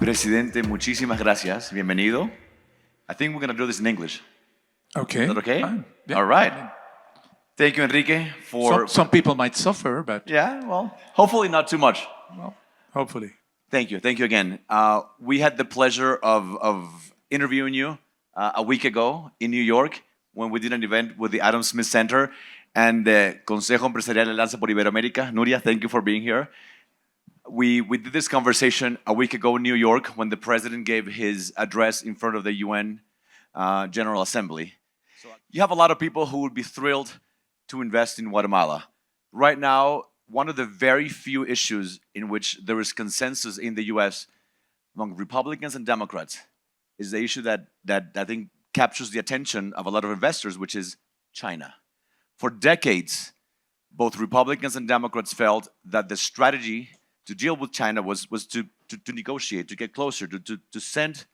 Presidente, muchísimas gracias. Bienvenido. I think we're going to do this in English. Okay. Is that okay? Fine. Yeah. All right. Thank you, Enrique, for... Some people might suffer, but... Yeah, well, hopefully not too much. Well, hopefully. Thank you. Thank you again. We had the pleasure of interviewing you a week ago in New York when we did an event with the Adam Smith Center and the Consejo Empresarial de Alianza por Iberoamérica. Nuria, thank you for being here. We did this conversation a week ago in New York when the president gave his address in front of the UN General Assembly. You have a lot of people who would be thrilled to invest in Guatemala. Right now, one of the very few issues in which there is consensus in the US among Republicans and Democrats is the issue that I think captures the attention of a lot of investors, which is China. For decades, both Republicans and Democrats felt that the strategy to deal with China was to negotiate, to get closer, to send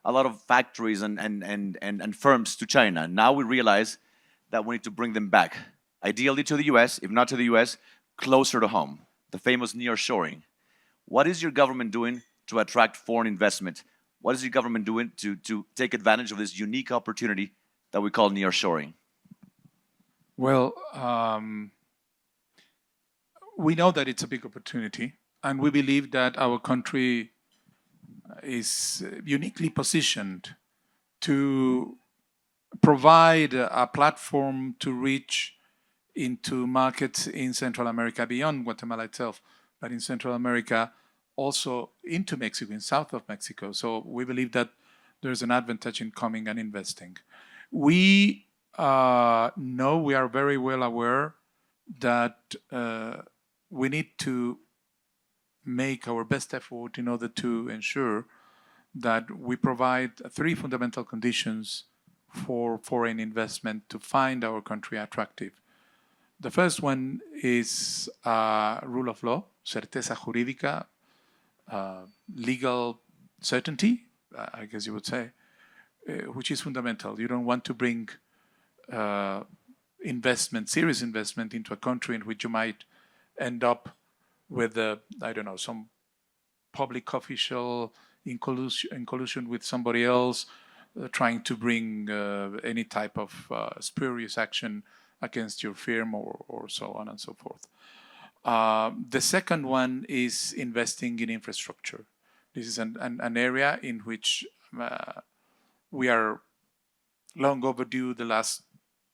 a lot of factories and firms to China. Now we realize that we need to bring them back, ideally to the US, if not to the US, closer to home, the famous nearshoring. What is your government doing to attract foreign investment? What is your government doing to take advantage of this unique opportunity that we call nearshoring? Well, we know that it's a big opportunity, and we believe that our country is uniquely positioned to provide a platform to reach into markets in Central America beyond Guatemala itself, but in Central America, also into Mexico, in south of Mexico. So we believe that there's an advantage in coming and investing. We know, we are very well aware that we need to make our best effort in order to ensure that we provide three fundamental conditions for foreign investment to find our country attractive. The first one is rule of law, certeza jurídica, legal certainty, I guess you would say, which is fundamental. You don't want to bring investment, serious investment into a country in which you might end up with, I don't know, some public official in collusion with somebody else, trying to bring any type of spurious action against your firm or so on and so forth. The second one is investing in infrastructure. This is an area in which we are long overdue. The last,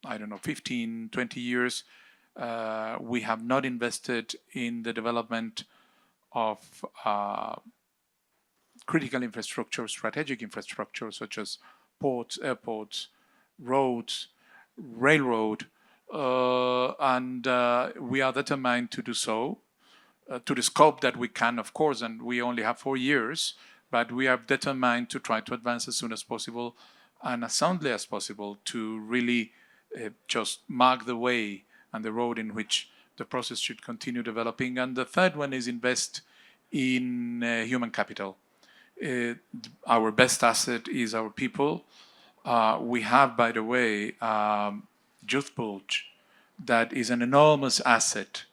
I don't know, 15, 20 years, we have not invested in the development of critical infrastructure, strategic infrastructure, such as ports, airports, roads, railroad, and we are determined to do so, to the scope that we can, of course, and we only have 4 years, but we are determined to try to advance as soon as possible and as soundly as possible to really just mark the way and the road in which the process should continue developing. And the third one is invest in human capital. Our best asset is our people. We have, by the way, youth bulge that is an enormous asset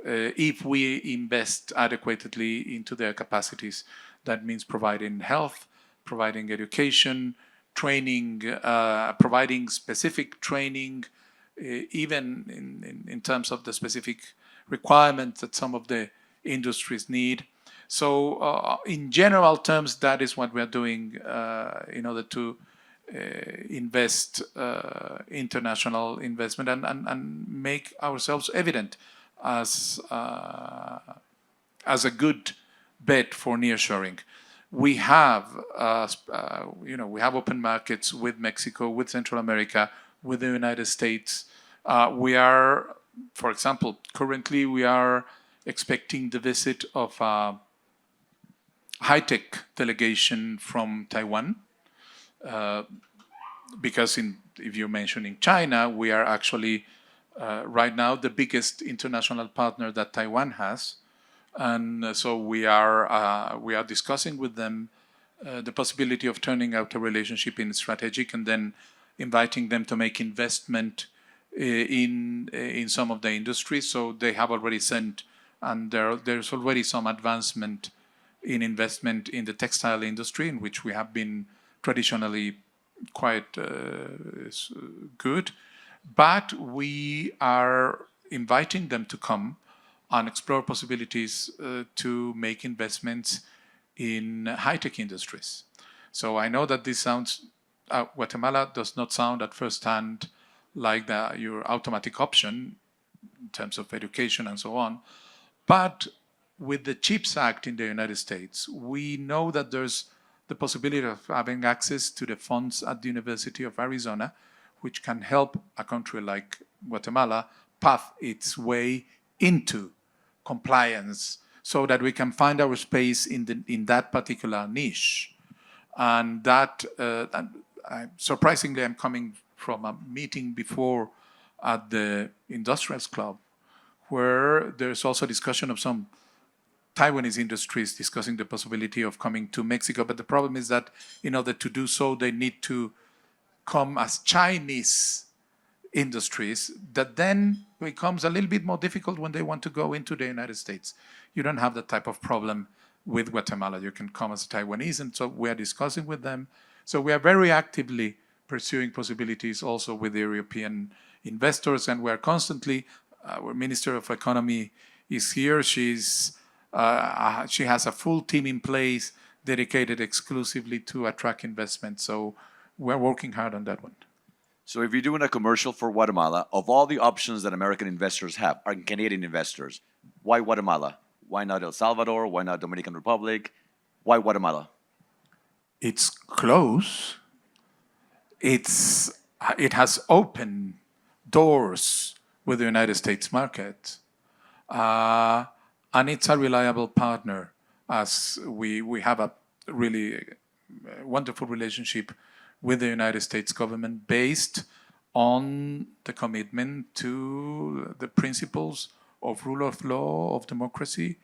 if we invest adequately into their capacities. That means providing health, providing education, training, providing specific training, even in terms of the specific requirements that some of the industries need. So in general terms, that is what we are doing in order to invest international investment and make ourselves evident as a good bet for nearshoring. We have, we have open markets with Mexico, with Central America, with the United States. We are, for example, currently we are expecting the visit of a high-tech delegation from Taiwan, because if you're mentioning China, we are actually right now the biggest international partner that Taiwan has. And so we are discussing with them the possibility of turning out a relationship in strategic and then inviting them to make investment in some of the industries. So they have already sent, and there's already some advancement in investment in the textile industry, in which we have been traditionally quite good. But we are inviting them to come and explore possibilities to make investments in high-tech industries. So I know that this sounds, Guatemala does not sound at first hand like your automatic option in terms of education and so on. But with the CHIPS Act in the United States, we know that there's the possibility of having access to the funds at the University of Arizona, which can help a country like Guatemala path its way into compliance so that we can find our space in that particular niche. And that, surprisingly, I'm coming from a meeting before at the Industrials Club, where there's also discussion of some Taiwanese industries discussing the possibility of coming to Mexico. But the problem is that in order to do so, they need to come as Chinese industries. That then becomes a little bit more difficult when they want to go into the United States. You don't have that type of problem with Guatemala. You can come as Taiwanese, and so we are discussing with them. So we are very actively pursuing possibilities also with the European investors, and we are constantly, our Minister of Economy is here. She has a full team in place dedicated exclusively to attract investment. So we're working hard on that one. So if you're doing a commercial for Guatemala, of all the options that American investors have, or Canadian investors, why Guatemala? Why not El Salvador? Why not Dominican Republic? Why Guatemala? It's close. It has opened doors with the United States market. And it's a reliable partner, as we have a really wonderful relationship with the United States government based on the commitment to the principles of rule of law, of democracy,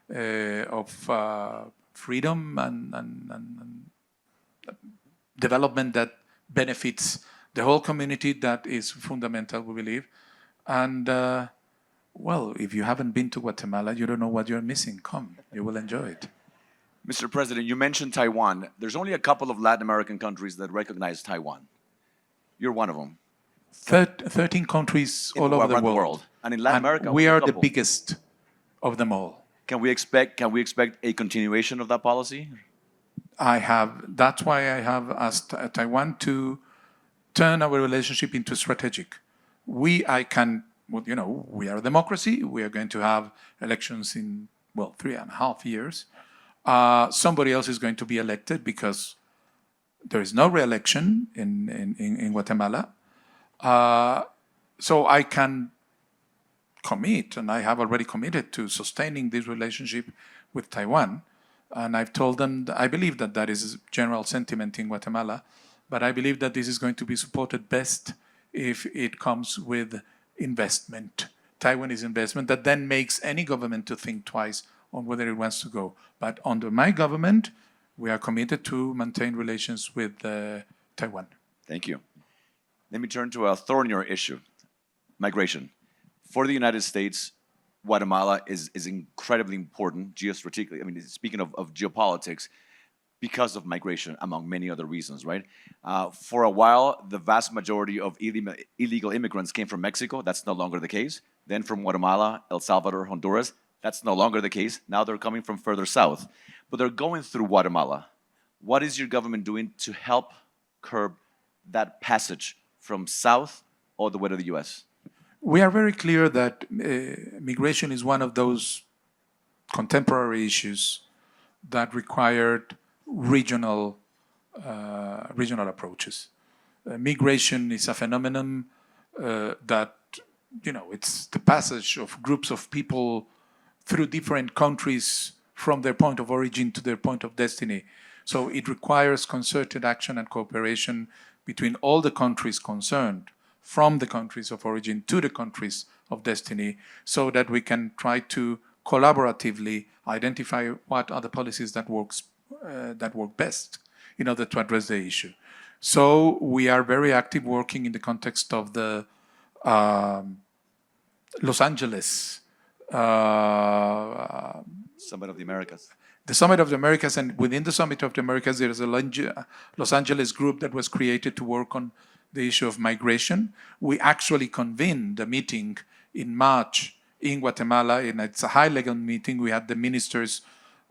of freedom and development that benefits the whole community. That is fundamental, we believe. And well, if you haven't been to Guatemala, you don't know what you're missing. Come, you will enjoy it. Mr. President, you mentioned Taiwan. There's only a couple of Latin American countries that recognize Taiwan. You're one of them. 13 countries all over the world. And in Latin America, we are the biggest of them all. Can we expect a continuation of that policy? That's why I have asked Taiwan to turn our relationship into strategic. We are a democracy. We are going to have elections in, 3.5 years. Somebody else is going to be elected because there is no re-election in Guatemala. So I can commit, and I have already committed to sustaining this relationship with Taiwan. And I've told them that I believe that is general sentiment in Guatemala, but I believe that this is going to be supported best if it comes with investment, Taiwanese investment, that then makes any government to think twice on whether it wants to go. But under my government, we are committed to maintain relations with Taiwan. Thank you. Let me turn to a thornier issue, migration. For the United States, Guatemala is incredibly important geostrategically. I mean, speaking of geopolitics, because of migration, among many other reasons, right? For a while, the vast majority of illegal immigrants came from Mexico. That's no longer the case. Then from Guatemala, El Salvador, Honduras. That's no longer the case. Now they're coming from further south. But they're going through Guatemala. What is your government doing to help curb that passage from south all the way to the U.S.? We are very clear that migration is one of those contemporary issues that required regional approaches. Migration is a phenomenon that, it's the passage of groups of people through different countries from their point of origin to their point of destiny. So it requires concerted action and cooperation between all the countries concerned, from the countries of origin to the countries of destiny, so that we can try to collaboratively identify what are the policies that work best in order to address the issue. So we are very active working in the context of the Los Angeles Summit of the Americas. the Summit of the Americas, and within the Summit of the Americas, there is a Los Angeles group that was created to work on the issue of migration. We actually convened a meeting in March in Guatemala, and it's a high-level meeting. We had the ministers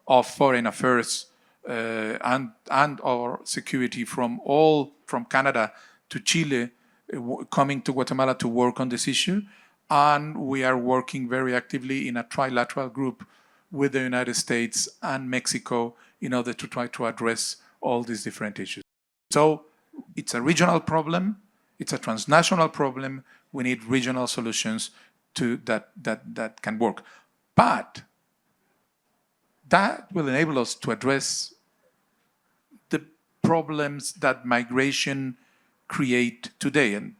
of foreign affairs and our security from Canada to Chile coming to Guatemala to work on this issue. And we are working very actively in a trilateral group with the United States and Mexico in order to try to address all these different issues. So it's a regional problem, it's a transnational problem. We need regional solutions to that can work. But that will enable us to address the problems that migration create today. And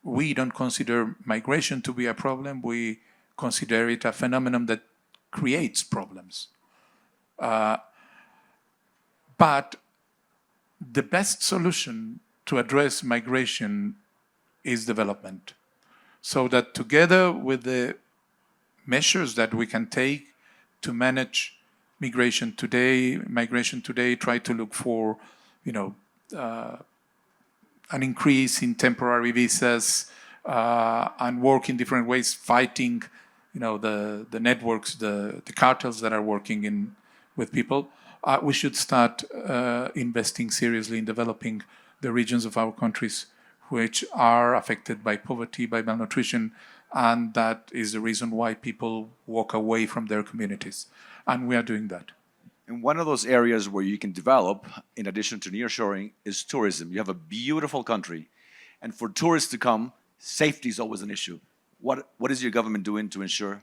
we don't consider migration to be a problem. We consider it a phenomenon that creates problems. But the best solution to address migration is development. So that together with the measures that we can take to manage migration today, try to look for, an increase in temporary visas and work in different ways, fighting, the networks, the cartels that are working with people. We should start investing seriously in developing the regions of our countries which are affected by poverty, by malnutrition, and that is the reason why people walk away from their communities. And we are doing that. And one of those areas where you can develop, in addition to nearshoring, is tourism. You have a beautiful country, and for tourists to come, safety is always an issue. What is your government doing to ensure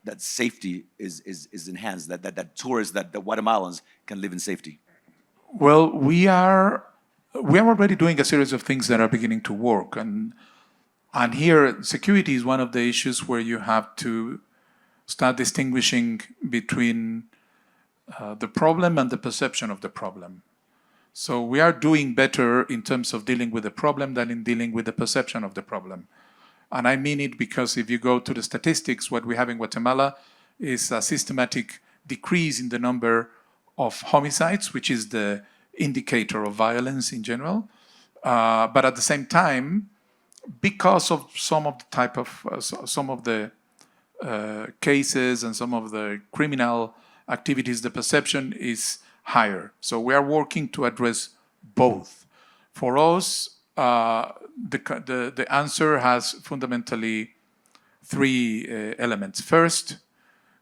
that safety is enhanced, that tourists, that the Guatemalans can live in safety? Well, we are already doing a series of things that are beginning to work, and here security is one of the issues where you have to start distinguishing between the problem and the perception of the problem. So we are doing better in terms of dealing with the problem than in dealing with the perception of the problem. And I mean it because if you go to the statistics, what we have in Guatemala is a systematic decrease in the number of homicides, which is the indicator of violence in general. But at the same time, because of some of the cases and some of the criminal activities, the perception is higher. So we are working to address both. For us, the answer has fundamentally three elements. First,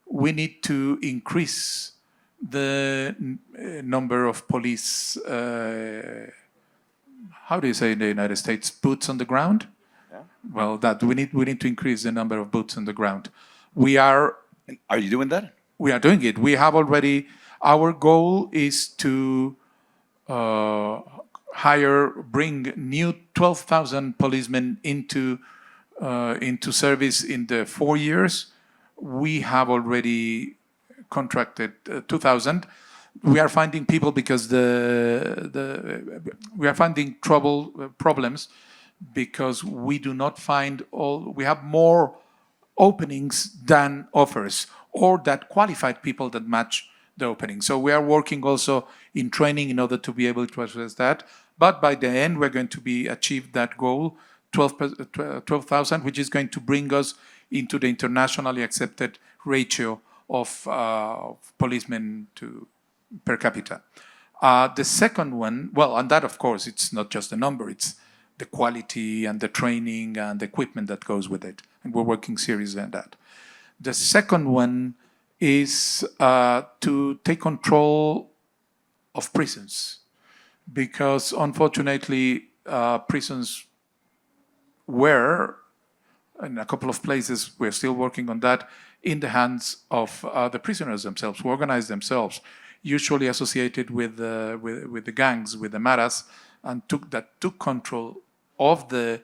we need to increase the number of police, how do you say in the United States, boots on the ground? Yeah. Well, we need to increase the number of boots on the ground. Are you doing that? We are doing it. We have already, our goal is to bring new 12,000 policemen into service in the 4 years. We have already contracted 2,000. We are finding people because we are finding problems because we do not find we have more openings than offers, or that qualified people that match the opening. So we are working also in training in order to be able to address that. But by the end, we're going to achieve that goal, 12,000, which is going to bring us into the internationally accepted ratio of policemen per capita. The second one, well, and that of course, it's not just the number, it's the quality and the training and the equipment that goes with it. And we're working seriously on that. The second one is to take control of prisons, because unfortunately prisons were, in a couple of places, we're still working on that, in the hands of the prisoners themselves, who organize themselves, usually associated with the gangs, with the maras, and took control of the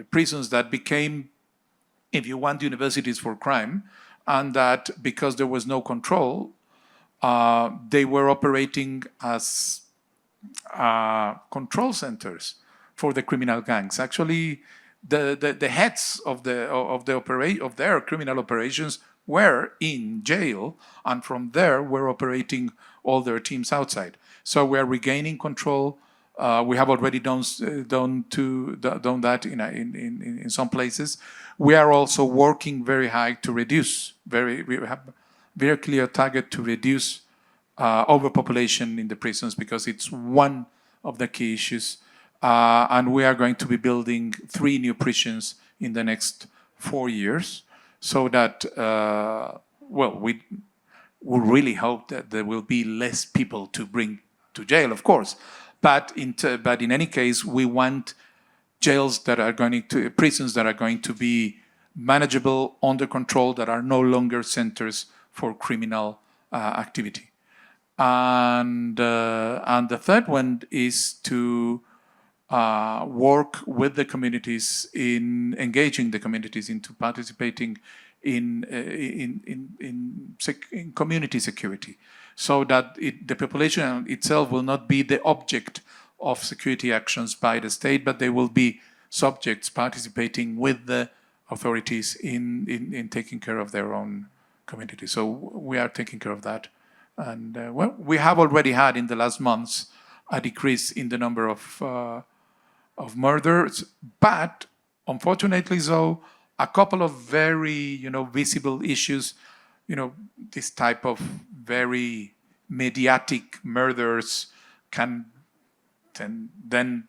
prisons that became, if you want, universities for crime, and that because there was no control, they were operating as control centers for the criminal gangs. Actually, the heads of their criminal operations were in jail, and from there we're operating all their teams outside. So we're regaining control. We have already done that in some places. We are also working very hard to reduce. We have very clear target to reduce overpopulation in the prisons, because it's one of the key issues. And we are going to be building 3 new prisons in the next 4 years, so that we really hope that there will be less people to bring to jail, of course. But in any case, we want prisons that are going to be manageable, under control, that are no longer centers for criminal activity. And the third one is to work with the communities, in engaging the communities into participating in community security, so that the population itself will not be the object of security actions by the state, but they will be subjects participating with the authorities in taking care of their own community. So we are taking care of that. And we have already had in the last months a decrease in the number of murders, but unfortunately so, a couple of very visible issues, this type of very mediatic murders can then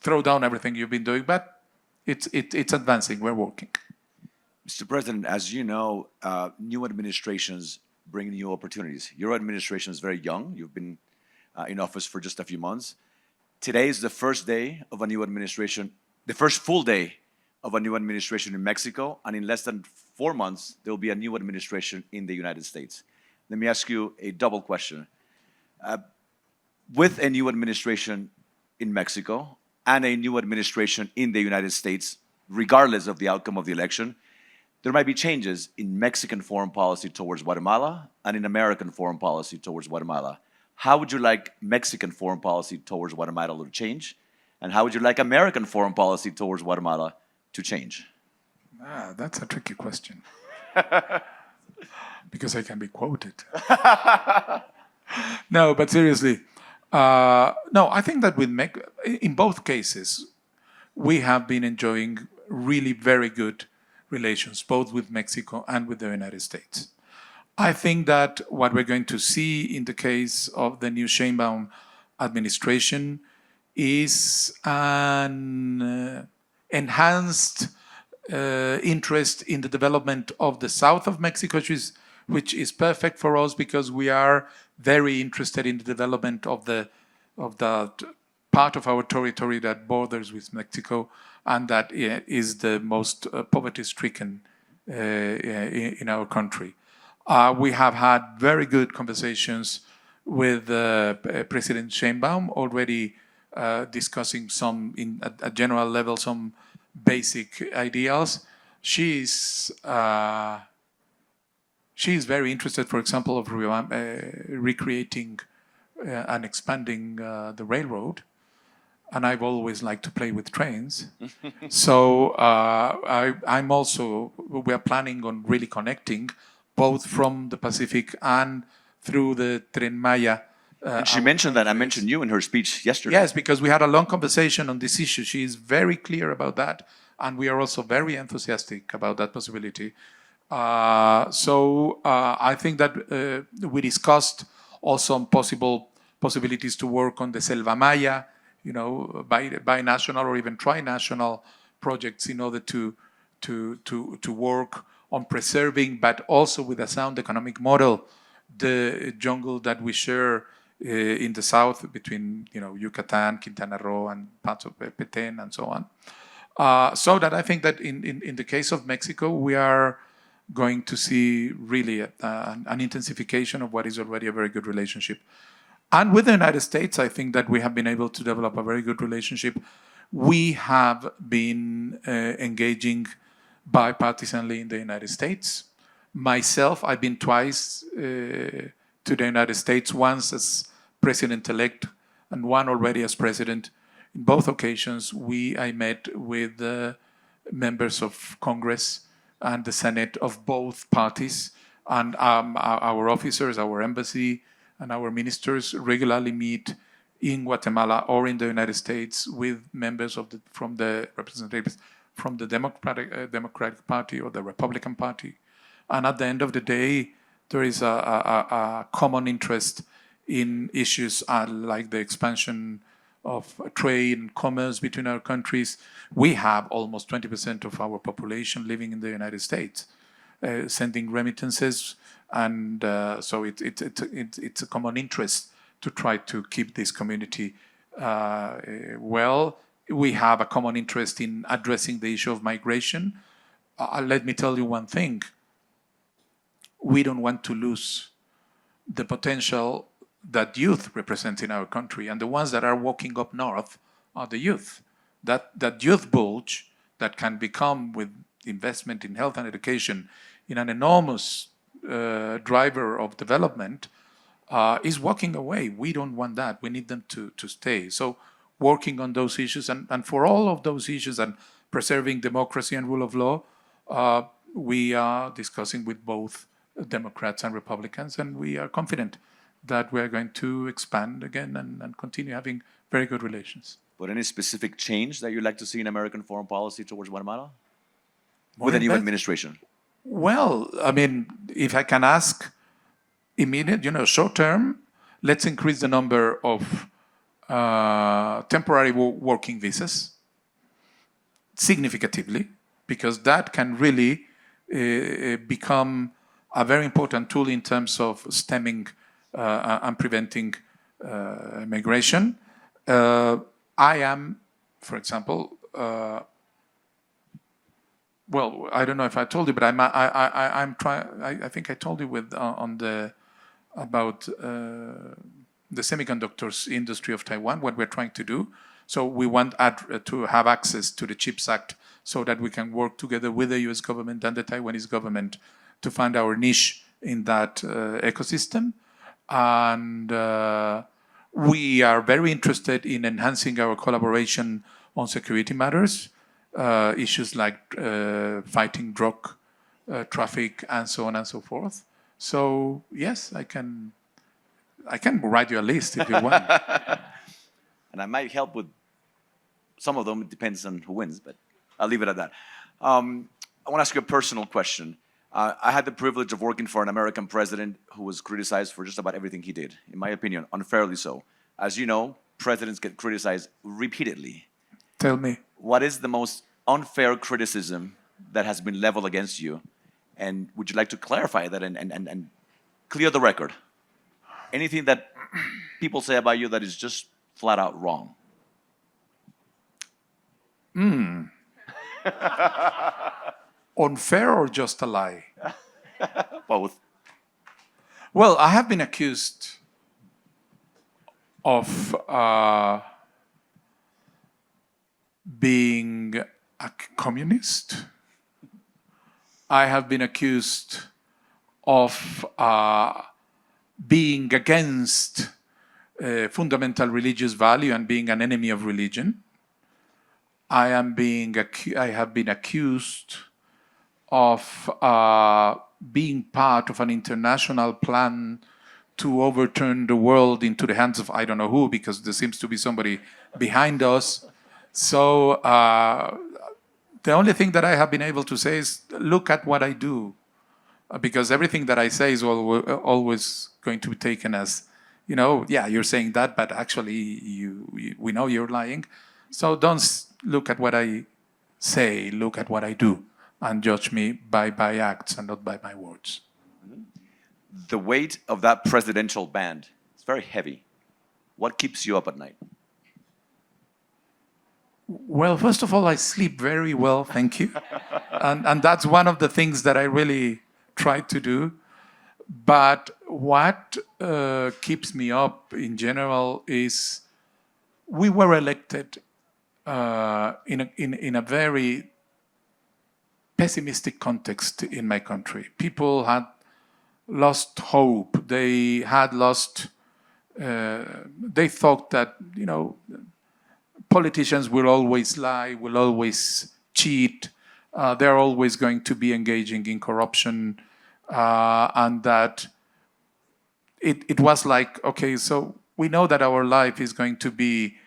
throw down everything you've been doing. But it's advancing. We're working. Mr. President, as you know, new administrations bring new opportunities. Your administration is very young. You've been in office for just a few months. Today is the first day of a new administration, the first full day of a new administration in Mexico, and in less than 4 months, there will be a new administration in the United States. Let me ask you a double question. With a new administration in Mexico and a new administration in the United States, regardless of the outcome of the election, there might be changes in Mexican foreign policy towards Guatemala and in American foreign policy towards Guatemala. How would you like Mexican foreign policy towards Guatemala to change? And how would you like American foreign policy towards Guatemala to change? That's a tricky question. Because I can be quoted. No, but seriously. No, I think that in both cases, we have been enjoying really very good relations, both with Mexico and with the United States. I think that what we're going to see in the case of the new Sheinbaum administration is an enhanced interest in the development of the south of Mexico, which is perfect for us, because we are very interested in the development of that part of our territory that borders with Mexico, and that is the most poverty-stricken in our country. We have had very good conversations with President Sheinbaum, already discussing in a general level some basic ideas. She is very interested, for example, of recreating and expanding the railroad. And I've always liked to play with trains. So we are planning on really connecting both from the Pacific and through the Tren Maya. And she mentioned that. I mentioned you in her speech yesterday. Yes, because we had a long conversation on this issue. She is very clear about that. And we are also very enthusiastic about that possibility. So I think that we discussed also on possibilities to work on the Selva Maya, binational or even trinational projects, in order to work on preserving, but also with a sound economic model, the jungle that we share in the south between Yucatan, Quintana Roo, and parts of Petén, and so on. So that I think that in the case of Mexico, we are going to see really an intensification of what is already a very good relationship. And with the United States, I think that we have been able to develop a very good relationship. We have been engaging bipartisanly in the United States. Myself, I've been twice to the United States, once as president-elect and one already as president. In both occasions, I met with members of Congress, and the Senate of both parties. And our officers, our embassy, and our ministers regularly meet in Guatemala or in the United States with members from the representatives from the Democratic Party or the Republican Party. And at the end of the day, there is a common interest in issues like the expansion of trade and commerce between our countries. We have almost 20% of our population living in the United States, sending remittances, and so it's a common interest to try to keep this community well. We have a common interest in addressing the issue of migration. Let me tell you one thing. We don't want to lose the potential that youth represent in our country, and the ones that are walking up north are the youth. That youth bulge that can become, with investment in health and education, in an enormous driver of development, is walking away. We don't want that. We need them to stay. So working on those issues, and for all of those issues and preserving democracy and rule of law, we are discussing with both Democrats and Republicans, and we are confident that we're going to expand again and continue having very good relations. But any specific change that you'd like to see in American foreign policy towards Guatemala? With a new administration? Well, I mean, if I can ask immediate, short term, let's increase the number of temporary working visas significantly, because that can really become a very important tool in terms of stemming and preventing migration. I am, for example, well, I don't know if I told you, but I'm trying. I think I told you about the semiconductors industry of Taiwan, what we're trying to do. So we want to have access to the CHIPS Act so that we can work together with the US government and the Taiwanese government to find our niche in that ecosystem. And we are very interested in enhancing our collaboration on security matters, issues like fighting drug traffic and so on and so forth. So yes, I can write you a list if you want. And I might help with some of them. It depends on who wins, but I'll leave it at that. I want to ask you a personal question. I had the privilege of working for an American president who was criticized for just about everything he did, in my opinion, unfairly so. As you know, presidents get criticized repeatedly. Tell me. What is the most unfair criticism that has been leveled against you? And would you like to clarify that and clear the record? Anything that people say about you that is just flat out wrong? Unfair or just a lie? Both. Well, I have been accused of being a communist. I have been accused of being against fundamental religious value and being an enemy of religion. I have been accused of being part of an international plan to overturn the world into the hands of I don't know who, because there seems to be somebody behind us. So the only thing that I have been able to say is look at what I do, because everything that I say is always going to be taken as, yeah, you're saying that, but actually we know you're lying. So don't look at what I say, look at what I do, and judge me by acts and not by my words. The weight of that presidential band is very heavy. What keeps you up at night? Well, first of all, I sleep very well, thank you. And that's one of the things that I really try to do. But what keeps me up in general is we were elected in a very pessimistic context in my country. People had lost hope. They had lost, they thought that, politicians will always lie, will always cheat, they're always going to be engaging in corruption, and that it was like, okay, so we know that our life is going to be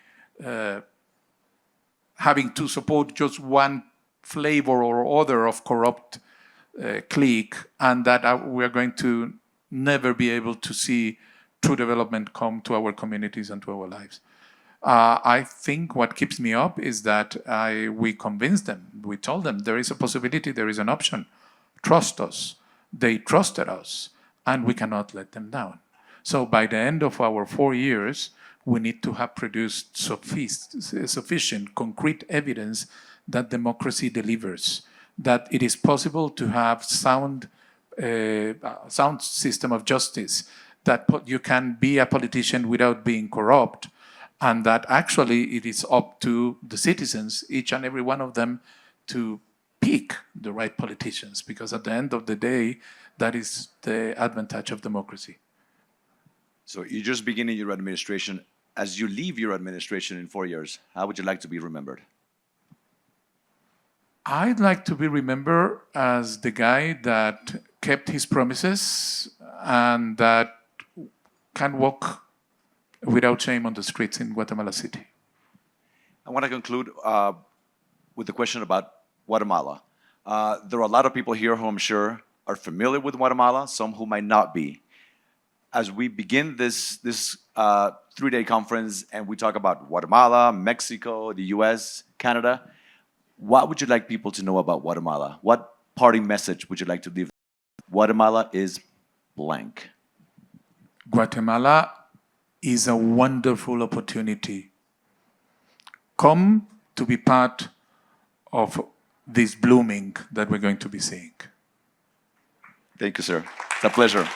having to support just one flavor or other of corrupt clique, and that we're going to never be able to see true development come to our communities and to our lives. I think what keeps me up is that we convinced them. We told them there is a possibility, there is an option. Trust us. They trusted us, and we cannot let them down. So by the end of our 4 years, we need to have produced sufficient concrete evidence that democracy delivers, that it is possible to have sound system of justice, that you can be a politician without being corrupt, and that actually it is up to the citizens, each and every one of them, to pick the right politicians, because at the end of the day, that is the advantage of democracy. So you're just beginning your administration. As you leave your administration in 4 years, how would you like to be remembered? I'd like to be remembered as the guy that kept his promises and that can walk without shame on the streets in Guatemala City. I want to conclude with a question about Guatemala. There are a lot of people here who I'm sure are familiar with Guatemala, some who might not be. As we begin this 3-day conference and we talk about Guatemala, Mexico, the US, Canada, what would you like people to know about Guatemala? What parting message would you like to leave? Guatemala is blank. Guatemala is a wonderful opportunity. Come to be part of this blooming that we're going to be seeing. Thank you, sir. It's a pleasure.